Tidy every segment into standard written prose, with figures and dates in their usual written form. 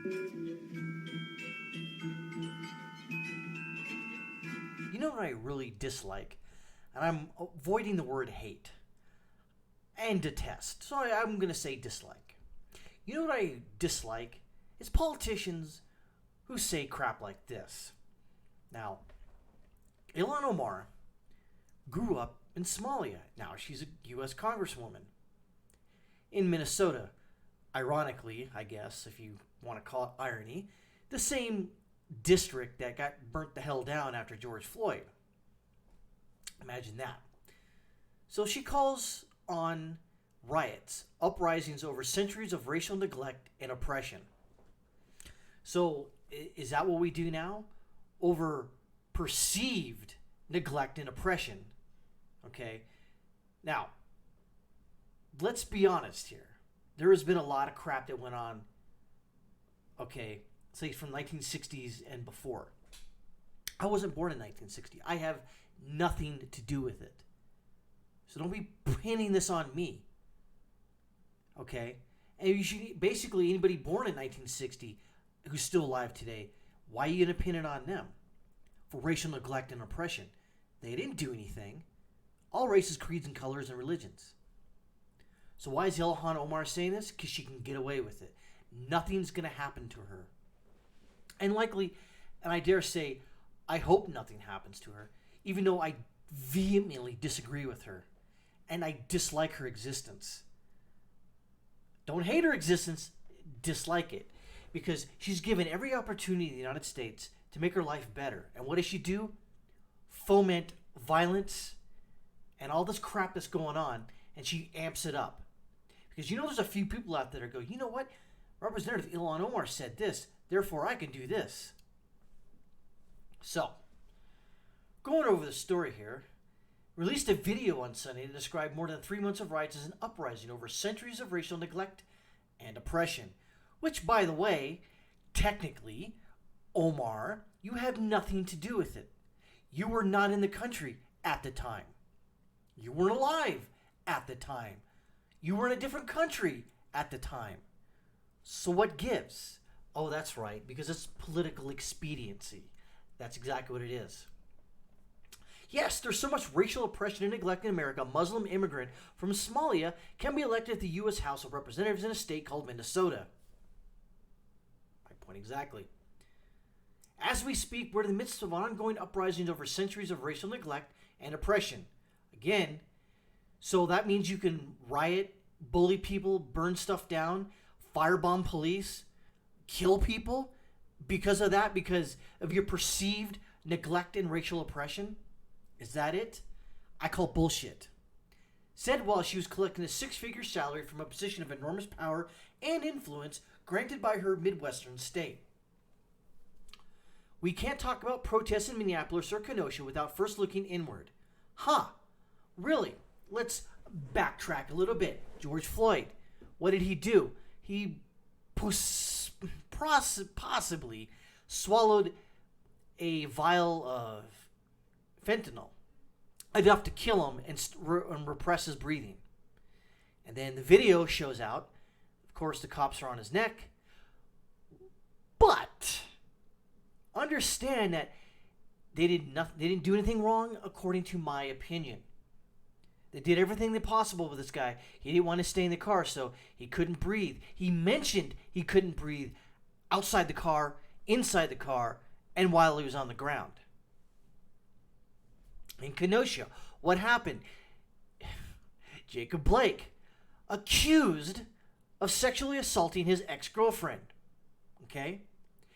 You know what I really dislike? And I'm avoiding the word hate and detest. So I'm going to say dislike. You know what I dislike? It's politicians who say crap like this. Now, Ilhan Omar grew up in Somalia. Now she's a U.S. Congresswoman. In Minnesota, ironically, I guess, if you want to call it irony, the same district that got burnt the hell down after George Floyd. Imagine that. So she calls on riots, uprisings over centuries of racial neglect and oppression. So is that what we do now? Over perceived neglect and oppression. Okay? Now, let's be honest here. There has been a lot of crap that went on, okay, say from 1960s and before. I wasn't born in 1960. I have nothing to do with it. So don't be pinning this on me. Okay? And you should, basically anybody born in 1960 who's still alive today, why are you going to pin it on them? For racial neglect and oppression. They didn't do anything. All races, creeds, and colors and religions. So why is Ilhan Omar saying this? Because she can get away with it. Nothing's going to happen to her. And likely, and I dare say, I hope nothing happens to her, even though I vehemently disagree with her. And I dislike her existence. Don't hate her existence, dislike it. Because she's given every opportunity in the United States to make her life better. And what does she do? Foment violence and all this crap that's going on, and she amps it up. Because you know there's a few people out there that go, you know what? Representative Ilhan Omar said this, therefore I can do this. So, going over the story here, released a video on Sunday to describe more than 3 months of riots as an uprising over centuries of racial neglect and oppression. Which, by the way, technically, Omar, you have nothing to do with it. You were not in the country at the time. You weren't alive at the time. You were in a different country at the time. So what gives? Oh, that's right, because it's political expediency. That's exactly what it is. Yes, there's so much racial oppression and neglect in America. A Muslim immigrant from Somalia can be elected to the U.S. House of Representatives in a state called Minnesota. My point exactly. As we speak, we're in the midst of ongoing uprisings over centuries of racial neglect and oppression. Again, so that means you can riot, bully people, burn stuff down, firebomb police, kill people because of that, because of your perceived neglect and racial oppression? Is that it? I call bullshit. Said while she was collecting a six-figure salary from a position of enormous power and influence granted by her Midwestern state. We can't talk about protests in Minneapolis or Kenosha without first looking inward. Huh. Really? Let's backtrack a little bit. George Floyd. What did he do? He possibly swallowed a vial of fentanyl, enough to kill him and repress his breathing. And then the video shows out. Of course, the cops are on his neck. But understand that they didn't do anything wrong, according to my opinion. They did everything possible with this guy. He didn't want to stay in the car, so he couldn't breathe. He mentioned he couldn't breathe outside the car, inside the car, and while he was on the ground. In Kenosha, what happened? Jacob Blake, accused of sexually assaulting his ex-girlfriend, okay,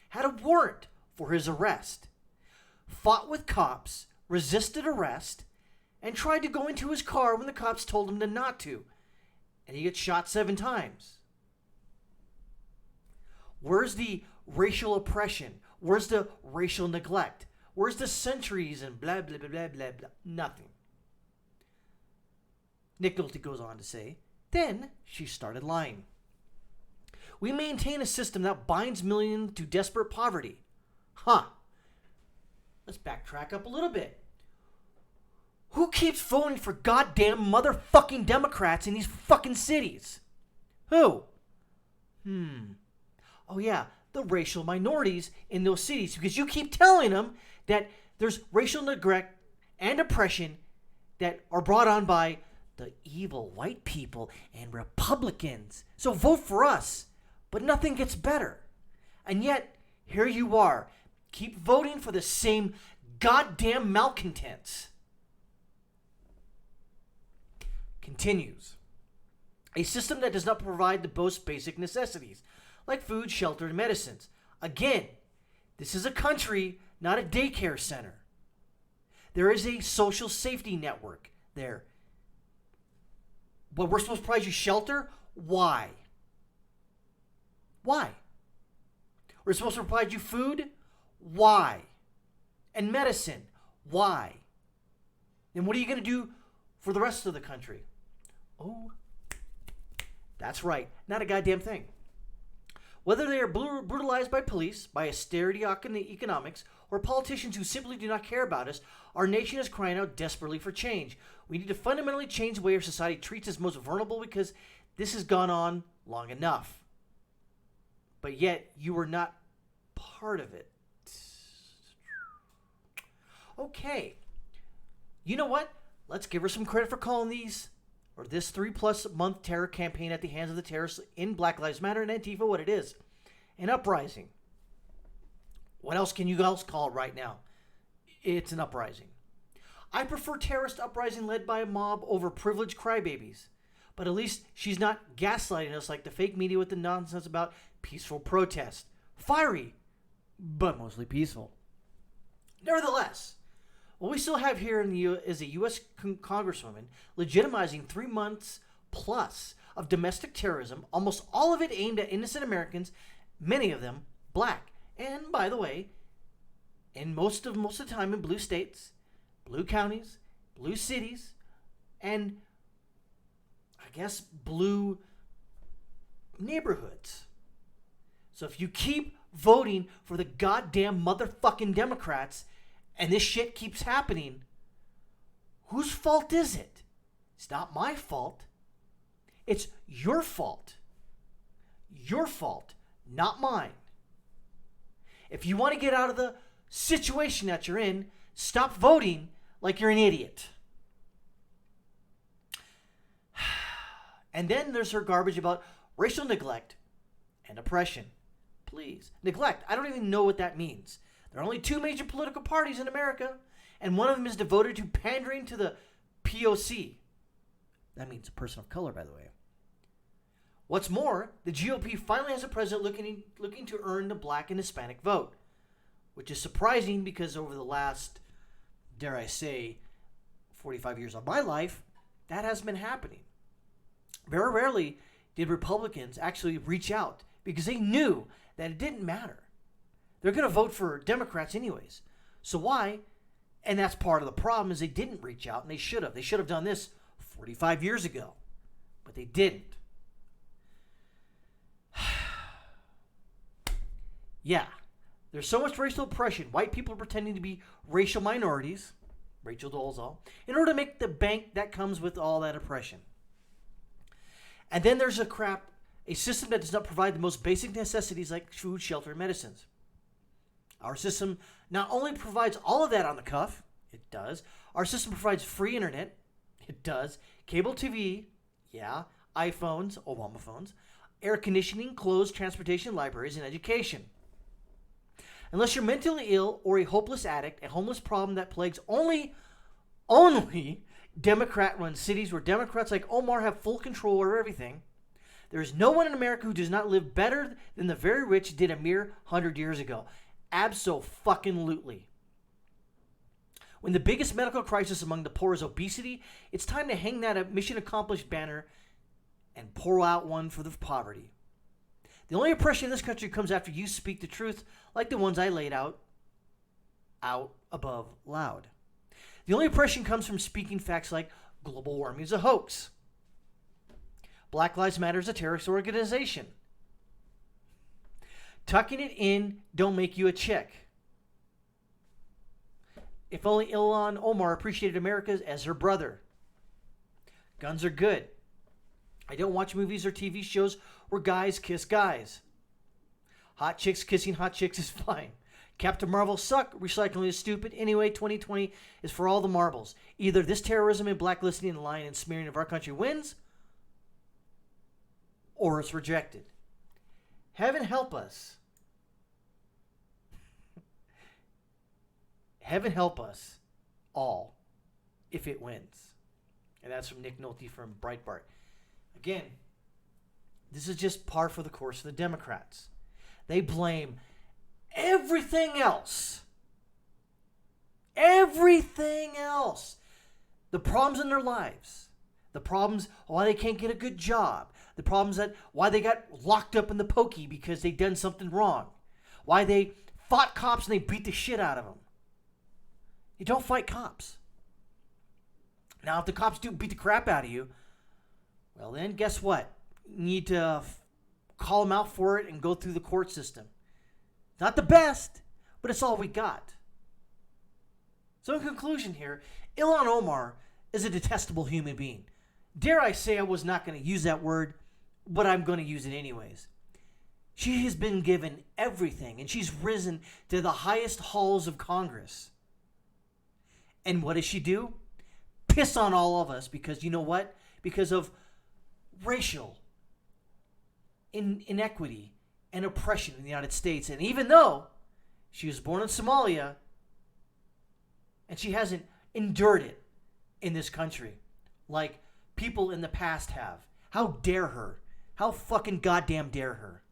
had a warrant for his arrest, fought with cops, resisted arrest, and tried to go into his car when the cops told him to not to, and he gets shot 7 times. Where's the racial oppression? Where's the racial neglect? Where's the centuries and blah, blah, blah, blah, blah, blah? Nothing. Nick Nolte goes on to say, then she started lying. We maintain a system that binds millions to desperate poverty. Huh. Let's backtrack up a little bit. Who keeps voting for goddamn motherfucking Democrats in these fucking cities? Who? Oh yeah, the racial minorities in those cities, because you keep telling them that there's racial neglect and oppression that are brought on by the evil white people and Republicans. So vote for us. But nothing gets better. And yet, here you are. Keep voting for the same goddamn malcontents. Continues. A system that does not provide the most basic necessities, like food, shelter, and medicines. Again, this is a country, not a daycare center. There is a social safety network there. But we're supposed to provide you shelter? Why? Why? We're supposed to provide you food? Why? And medicine? Why? And what are you going to do for the rest of the country? Oh, that's right. Not a goddamn thing. Whether they are brutalized by police, by austerity economics, or politicians who simply do not care about us, our nation is crying out desperately for change. We need to fundamentally change the way our society treats its most vulnerable, because this has gone on long enough. But yet, you were not part of it. Okay. You know what? Let's give her some credit for calling this 3+ month terror campaign at the hands of the terrorists in Black Lives Matter and Antifa what it is. An uprising. What else can you else call it right now? It's an uprising. I prefer terrorist uprising led by a mob over privileged crybabies. But at least she's not gaslighting us like the fake media with the nonsense about peaceful protest. Fiery, but mostly peaceful. Nevertheless, what we still have here is a U.S. Congresswoman legitimizing 3 months plus of domestic terrorism, almost all of it aimed at innocent Americans, many of them black. And by the way, in most of the time in blue states, blue counties, blue cities, and I guess blue neighborhoods. So if you keep voting for the goddamn motherfucking Democrats and this shit keeps happening, whose fault is it? It's not my fault. It's your fault. Your fault, not mine. If you want to get out of the situation that you're in, stop voting like you're an idiot. And then there's her garbage about racial neglect and oppression. Please. Neglect. I don't even know what that means. There are only 2 major political parties in America, and one of them is devoted to pandering to the POC. That means a person of color, by the way. What's more, the GOP finally has a president looking to earn the black and Hispanic vote, which is surprising because over the last, dare I say, 45 years of my life, that hasn't been happening. Very rarely did Republicans actually reach out because they knew that it didn't matter. They're going to vote for Democrats anyways. So why? And that's part of the problem is they didn't reach out, and they should have. They should have done this 45 years ago, but they didn't. Yeah, there's so much racial oppression. White people are pretending to be racial minorities, Rachel Dolezal, in order to make the bank that comes with all that oppression. And then there's a system that does not provide the most basic necessities like food, shelter, and medicines. Our system not only provides all of that on the cuff, it does. Our system provides free internet, it does. Cable TV, yeah. iPhones, Obama phones. Air conditioning, clothes, transportation, libraries, and education. Unless you're mentally ill or a hopeless addict, a homeless problem that plagues only Democrat-run cities where Democrats like Omar have full control over everything, there is no one in America who does not live better than the very rich did a mere 100 years ago. Abso-fucking-lutely. When the biggest medical crisis among the poor is obesity, it's time to hang that mission accomplished banner and pour out one for the poverty. The only oppression in this country comes after you speak the truth like the ones I laid out above loud. The only oppression comes from speaking facts like global warming is a hoax. Black Lives Matter is a terrorist organization. Tucking it in don't make you a chick. If only Ilhan Omar appreciated America as her brother. Guns are good. I don't watch movies or TV shows where guys kiss guys. Hot chicks kissing hot chicks is fine. Captain Marvel suck. Recycling is stupid. Anyway, 2020 is for all the marbles. Either this terrorism and blacklisting and lying and smearing of our country wins, or it's rejected. Heaven help us. Heaven help us all if it wins. And that's from Nick Nolte from Breitbart. Again, this is just par for the course of the Democrats. They blame everything else. Everything else. The problems in their lives. The problems why they can't get a good job. The problems that why they got locked up in the pokey because they done something wrong. Why they fought cops and they beat the shit out of them. You don't fight cops. Now, if the cops do beat the crap out of you, well then, guess what? You need to call them out for it and go through the court system. Not the best, but it's all we got. So in conclusion here, Ilhan Omar is a detestable human being. Dare I say I was not going to use that word, but I'm going to use it anyways. She has been given everything, and she's risen to the highest halls of Congress. And what does she do? Piss on all of us because you know what? Because of racial inequity and oppression in the United States. And even though she was born in Somalia and she hasn't endured it in this country like people in the past have. How dare her? How fucking goddamn dare her?